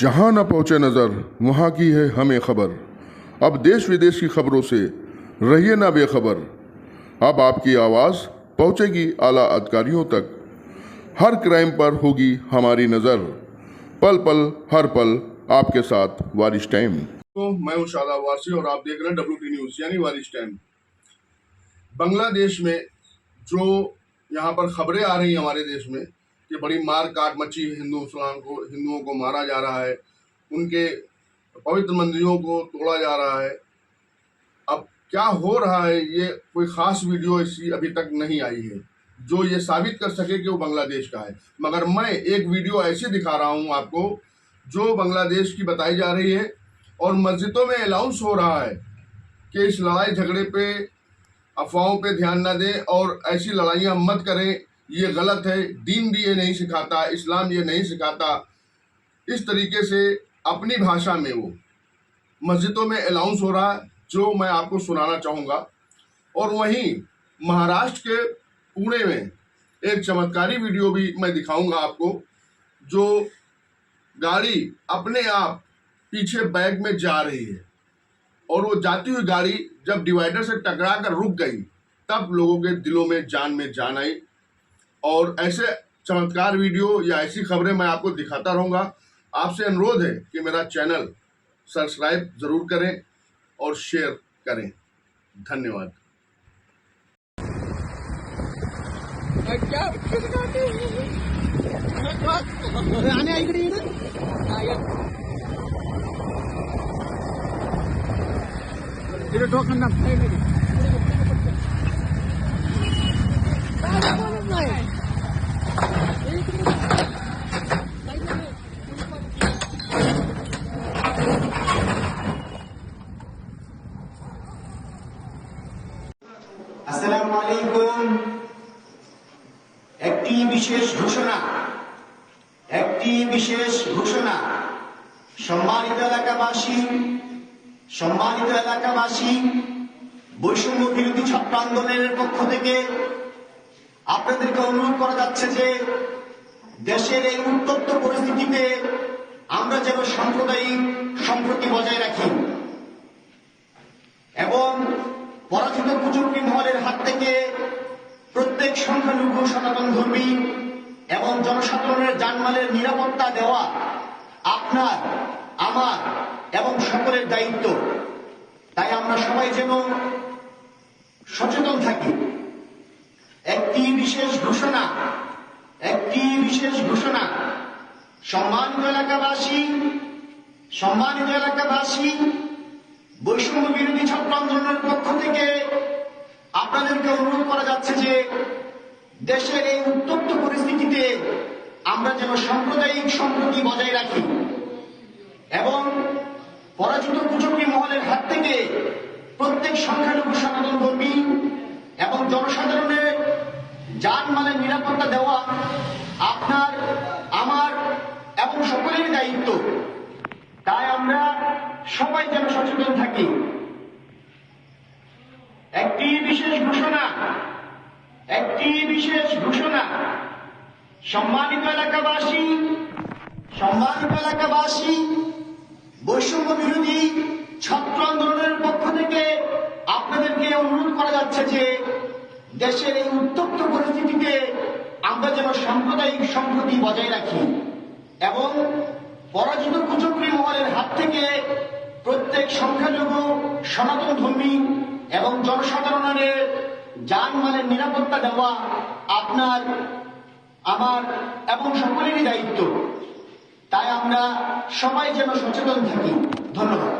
जहाँ न पहुँचे नज़र वहाँ की है हमें खबर। अब देश विदेश की खबरों से रहिए ना बेखबर। अब आपकी आवाज़ पहुँचेगी आला अधिकारियों तक। हर क्राइम पर होगी हमारी नज़र। पल पल हर पल आपके साथ वारिश टाइम। तो मैं हूँ शादाब वारसी और आप देख रहे हैं WT न्यूज़ यानी वारिश टाइम। बांग्लादेश में जो यहाँ पर खबरें आ रही हैं हमारे देश में कि बड़ी मार काट मची, हिंदुओं को मारा जा रहा है, उनके पवित्र मंदिरों को तोड़ा जा रहा है। अब क्या हो रहा है, ये कोई खास वीडियो ऐसी अभी तक नहीं आई है जो ये साबित कर सके कि वो बांग्लादेश का है। मगर मैं एक वीडियो ऐसे दिखा रहा हूँ आपको जो बांग्लादेश की बताई जा रही है और मस्जिदों में अनाउंस हो रहा है कि इस लड़ाई झगड़े पे, अफवाहों पे ध्यान न दें और ऐसी लड़ाइयाँ मत करें, ये गलत है, दीन भी ये नहीं सिखाता, इस्लाम ये नहीं सिखाता। इस तरीके से अपनी भाषा में वो मस्जिदों में अनाउंस हो रहा है जो मैं आपको सुनाना चाहूँगा। और वहीं महाराष्ट्र के पुणे में एक चमत्कारी वीडियो भी मैं दिखाऊंगा आपको, जो गाड़ी अपने आप पीछे बैक में जा रही है और वो जाती हुई गाड़ी जब डिवाइडर से टकरा कर रुक गई तब लोगों के दिलों में जान आई। और ऐसे चमत्कार वीडियो या ऐसी खबरें मैं आपको दिखाता रहूँगा। आपसे अनुरोध है कि मेरा चैनल सब्सक्राइब ज़रूर करें और शेयर करें। धन्यवाद। আসসালামু আলাইকুম। একটি বিশেষ ঘোষণা সম্মানিত এলাকাবাসী, বৈষম্য বিরোধী ছাত্র আন্দোলনের পক্ষ থেকে আপনাদেরকে অনুরোধ করা যাচ্ছে যে দেশের এই উত্তপ্ত পরিস্থিতিতে আমরা যেন সাম্প্রদায়িক সম্প্রীতি বজায় রাখি এবং পরাজিত কুচক্রী মহলের হাত থেকে প্রত্যেক সংখ্যালঘু সনাতন ধর্মী এবং জনসাধারণের জানমালের নিরাপত্তা দেওয়া আপনার, আমার এবং সকলের দায়িত্ব। তাই আমরা সবাই যেন সচেতন থাকি। একটি বিশেষ ঘোষণা সম্মানিত এলাকাবাসী, বৈষম্য বিরোধী ছাত্র আন্দোলনের পক্ষ থেকে আপনাদেরকে অনুরোধ করা যাচ্ছে যে দেশের এই উত্তপ্ত পরিস্থিতিতে আমরা যেন সাম্প্রদায়িক সম্প্রীতি বজায় রাখি এবং পরাজিত কুচক্রী মহলের হাত থেকে প্রত্যেক সংখ্যালঘু সনাতন ধর্মী এবং জনসাধারণের জানমালের নিরাপত্তা দেওয়া আপনার, আমার এবং সকলের দায়িত্ব। তাই আমরা সবাই যেন সচেতন থাকি। একটি বিশেষ ঘোষণা সম্মানিত এলাকাবাসী, বৈষম্য বিরোধী ছাত্র আন্দোলনের পক্ষ থেকে আপনাদেরকে অনুরোধ করা যাচ্ছে যে দেশের এই উত্তপ্ত পরিস্থিতিতে আমরা যেন সাম্প্রদায়িক সম্প্রীতি বজায় রাখি এবং পরাজিত কুচক্রী মহলের হাত থেকে প্রত্যেক সংখ্যালঘু সনাতন ধর্মী এবং জনসাধারণের জানমালের নিরাপত্তা দেওয়া আপনার, আমার এবং সকলেরই দায়িত্ব। তাই আমরা সবাই যেন সচেতন থাকি। ধন্যবাদ।